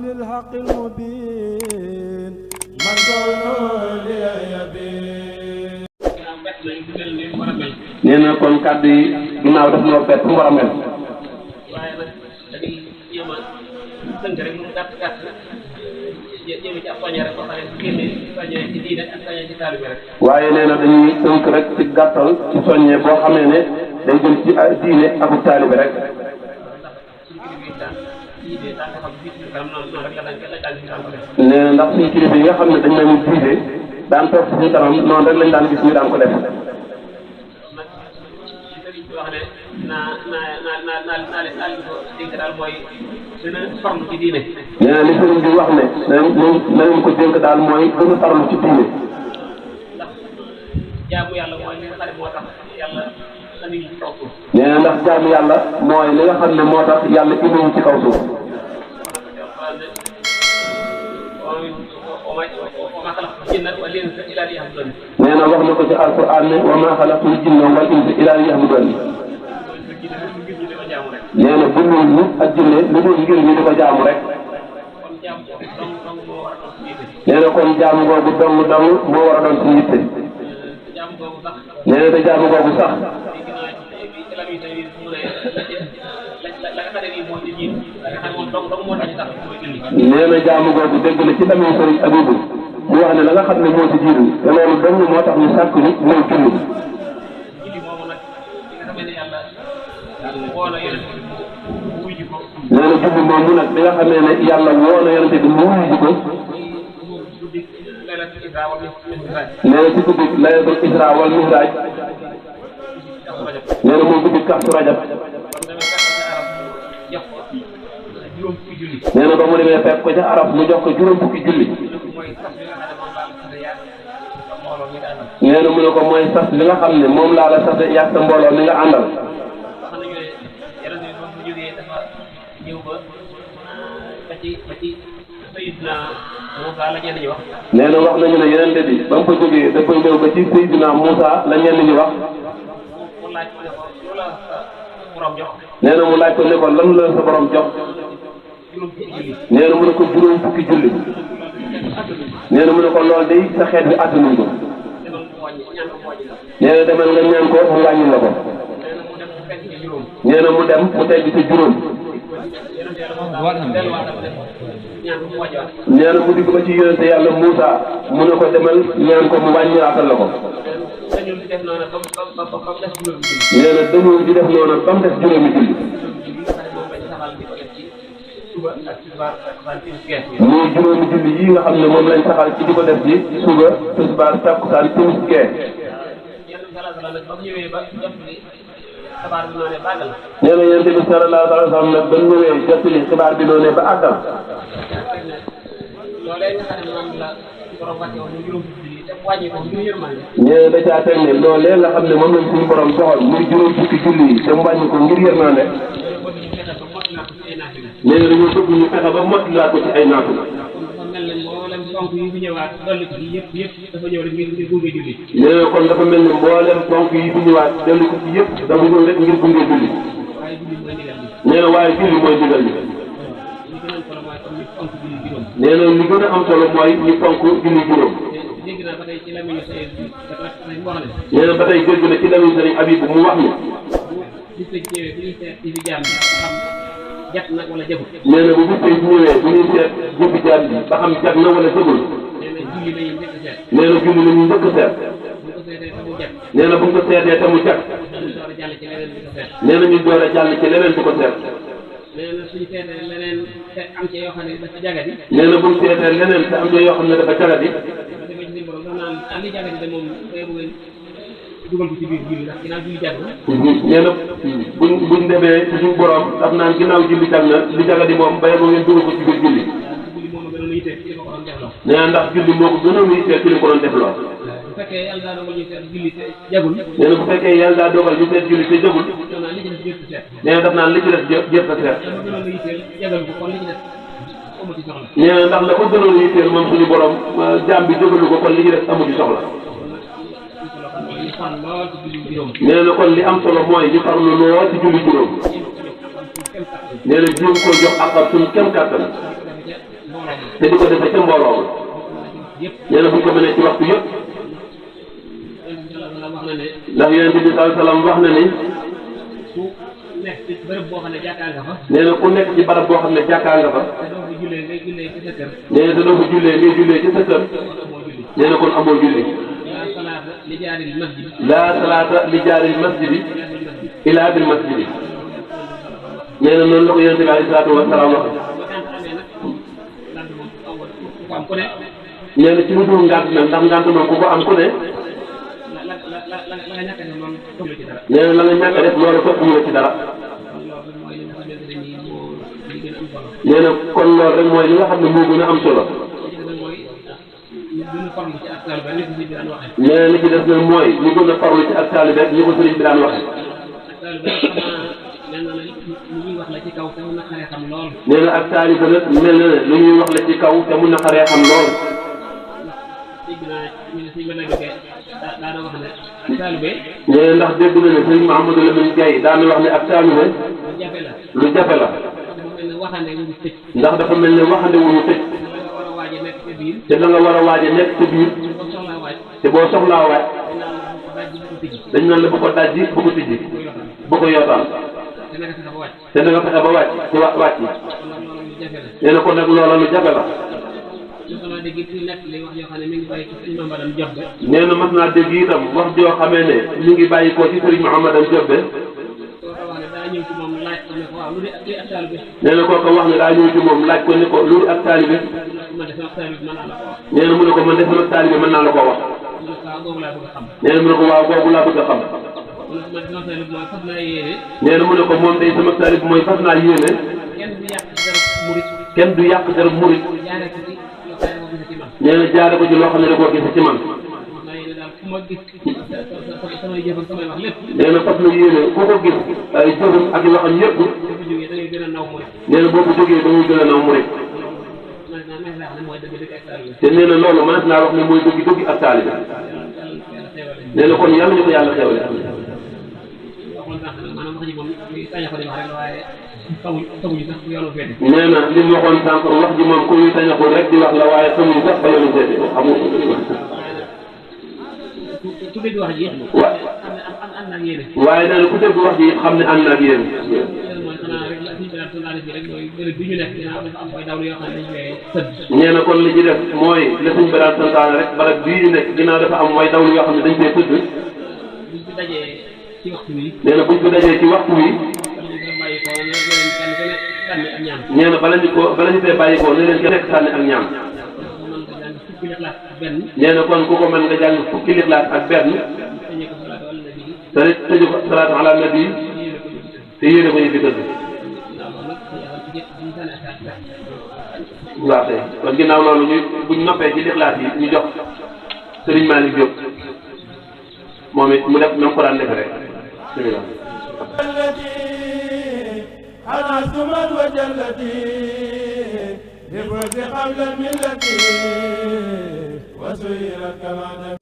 للحق المبين من كونه لي يبين. nee na kon kàddu yi ginnaaw def noo pet fu mu war a mel. waaye nag dañuy jéem a tënk rek mu gàtt gàtt jéem ci ab soññe rek boo xam ne bu génnee soññee ci diine ak soññee ci taalibe rek. waaye nee na dañuy tënk rek ci gàttal ci soññe boo xamee ne day jëm ci diine ak taalibe rek. nee na ndax suñu kilifa yi nga xam ne dañ nañu jiite daan toog ci suñu kanam noonu rek lañ daan gis ñu daan ko def. wax ne naa leen ko dénk daal mooy gën a farlu ci diine. nee na li sëriñ bi wax ne nañ ko dénk daal mooy gën a farlu ci diine. ndax jaamu yàlla mooy li nga xam ne moo tax yàlla indi ñu ci kaw suuf. nee na ndax jaamu yàlla mooy li nga xam ne moo tax yàlla indi ñu ci kaw suuf. nee na wax na ko ci alquran ne wa maa xalaqtul jinna wal insa illaa liya'buduun. nee na bindul nit ak jinne lu dul ngir ñu di ko jaamu rek. nee na kon jaamu googu dong moo war a doon suñu yitte. nee na te jaamu googu sax. nee na jaamu googu dégg na ci lamiñ Sëriñ Abibu mu wax ne la nga xam ne moo ci jiitu te loolu dong moo tax ñu sàkk nit mooy julli. nee na julli moomu nag bi nga xamee ne yàlla woo na yonente bi mu wuyu ji ko. nee na ci guddi laylatul isra wal mihraj. nee na mooy guddi Kazu Rajab. nee na ba mu demee fekk ko ca arab mu jox ko juróom fukki julli. nee na mu ne ko mooy sas li nga xam ne moom laa la sas yàgg sa mbooloo mi nga àndal. nee na wax nañu ne yeneen bi ba mu ko jógee dafay ñëw ba ci Seydina Moussa la ñenn ñi wax. nee na mu laaj ko ne ko lan la sa borom jox. nee na mu ne ko juróom fukki julli. nee na mu ne ko lool day sa xeet bi attanuñ ko. nee na demal nga ñaan ko mu wàññi la ko. nee na mu dem mu tegg ci juróom. nee na mu digg ba ci yonente yàlla Moussa mu ne ko demal ñaan ko mu wàññiraatal la ko. nee na dañoo di def noonu ba mu def juróomi julli. muy juróomi julli yi nga xam ne moom lañ saxal ci di ko def ci suba tisbaar takkusaan timis gee. nee na yonent bi sallallahu alayhi wa sallam nag ba ñëwee jottali xibaar bi noonu ba àggal. nee na da caa teg ne loolee nga xam ne moom lañ suñu borom soxal muy juróom fukki julli yi te mu wàññi ko ngir yërmande. nee na dañoo bëgg ñu fexe ba mottaliwaat ko ci ay naatu. nee na kon dafa mel ni mboolem ponk yi fi ñëwaat dolli ko ci yëpp dafa ñëw rek ngir gunge julli. nee na waaye julli mooy digal bi. nee na li gën a am solo mooy ñu fonk julli juróom. nee na ba tey dégg na ci lamiñ Sëriñ Abibu mu wax ni. nee na bu bis tey ñëwee bu ñuy seet jëfi jaam bi ba xam jag na wala jëgul. nee na julli la ñuy njëkk a seet. nee na bu ñu ko seetee te mu jag. nee na ñu door a jàll ci leneen di ko seet. nee na suñu seetee leneen te am ci yoo xam ne dafa jagadi. nee na bu ñu seetee leneen te am ci yoo xam ne dafa jagadi. li jagadi de moom dugal ko ci biir julli ndax ginnaaw julli jag na. nee na buñ demee ci suñu borom daf naan ginnaaw julli jag na li jagadi moom béy ba ngeen dugal ko ci biir julli. nee na ndax julli moo ko gënoon a yitteel ci li ko doon def lool. bu fekkee yàlla daa dogal ñu seet julli te jagul. nee na bu fekkee yàlla daa dogal ñu seet julli te jagul. nee na daf naan li ci des jëf a seet. nee na ndax la ko gënoon a yitteel moom suñu borom jaam bi jagalu ko kon li ci des amu ci soxla. nee na kon li am solo mooy ñu farlu lool ci julli juróom. nee na jéem koo jox àqam suñu kem kàttan. te di ko defee ca mbooloo nee na bu ñu ko mënee ci waxtu yëpp ndax yonent bi sallallahu alayhi wasallam wax na ni ku nekk ci bërëb boo xam ne jàkkaa nga fa nee na ku nekk ci barab boo xam ne jàkkaa nga fa te doo fa jullee ngay jullee ci sa kër nee na te doo fa jullee ngay jullee ci sa kër nee na kon amoo julli laa salaata li jaaril masjid laa salaata li jaaril masjidi ilaa bil masjidi nee na noonu la ko yonent bi alayhi salaatu wa salaam wax nee na ci lu dul ngànt nag ndax ngànt moom ku ko am ku ne nee na la nga ñàkk a def loolu topp ñu ci dara nee na kon loolu rek mooy li nga xam ne moo gën a am solo nee na li ci des nag mooy ñu gën a farlu ci ak taalibe rek ñu ko sëriñ bi daan waxee nee na ak taalibe nag mel na ne lu ñuy wax la ci kaw te mun na xaree xam lool nee na ndax dégg na ne sëriñ Mouhamadou Lamine Gaye daan wax ne ak taalibe lu jafe la ndax dafa mel ne waxande wu ñu tëj te da nga war a waaje nekk sa biir te boo soxlaa waaj dañ naan la bu ko dajji bu ko tijji bu ko yootaan te da nga fexe ba wàcc ci wàcc nee na kon nag loola lu jafe la nee na mas naa dégg itam wax joo xamee ne mi ngi bàyyi ko ci sëriñ Mouhamadou Diobbe nee na kooku wax ne daa ñëw ci moom laaj ko ni ko lu di ak taalibe nee na mu ne ko man de sama taalibe mën naa la koo wax nee na mu ne ko waaw boobu laa bëgg a xam nee na mu ne ko moom day sama taalibe mooy fas naa yéene kenn du yàq dara murit nee na jaare ko ci loo xam ne da koo gis ci man nee na fas na yéene ku ko gis ay jëfam ak waxam yëpp nee na boo ko jógee da ngay gën a naw murit te nee na loolu mënees naa wax ne mooy dëgg ak taalibe nee na kon yàlla ñu ko yàlla xewle nee na li mu waxoon sànq wax ji moom ku ñuy tañaxul rek di wax la waaye xamuñu sax ba yoonu seeti ko xamul waaye nee na ku dégg wax ji it xam ne ànd na ak yéen nee na kon li ci def mooy la suñ bi daan santaane rek barab bii ñu nekk ginnaaw dafa am way dawlu yoo xam ne dañ koy tëdd nee na buñ ko dajee ci waxtu wi nee na bala ñu fee bàyyi ko ne leen kenn nekk sànni ak ñaan nee na kon ku ko mën nga jàng fukki lixlaas ak benn te tëju ko salaatu ala nabi te yéene ko ñu fi tëdd waaw tey kon ginnaaw loolu ñu buñ noppee ci lixlaas yi ñu jox Serigne Malick Diop moom it mu def na ko daan defe rek أنا سمت وجلتي بفوز قبل الملة وسيرت كما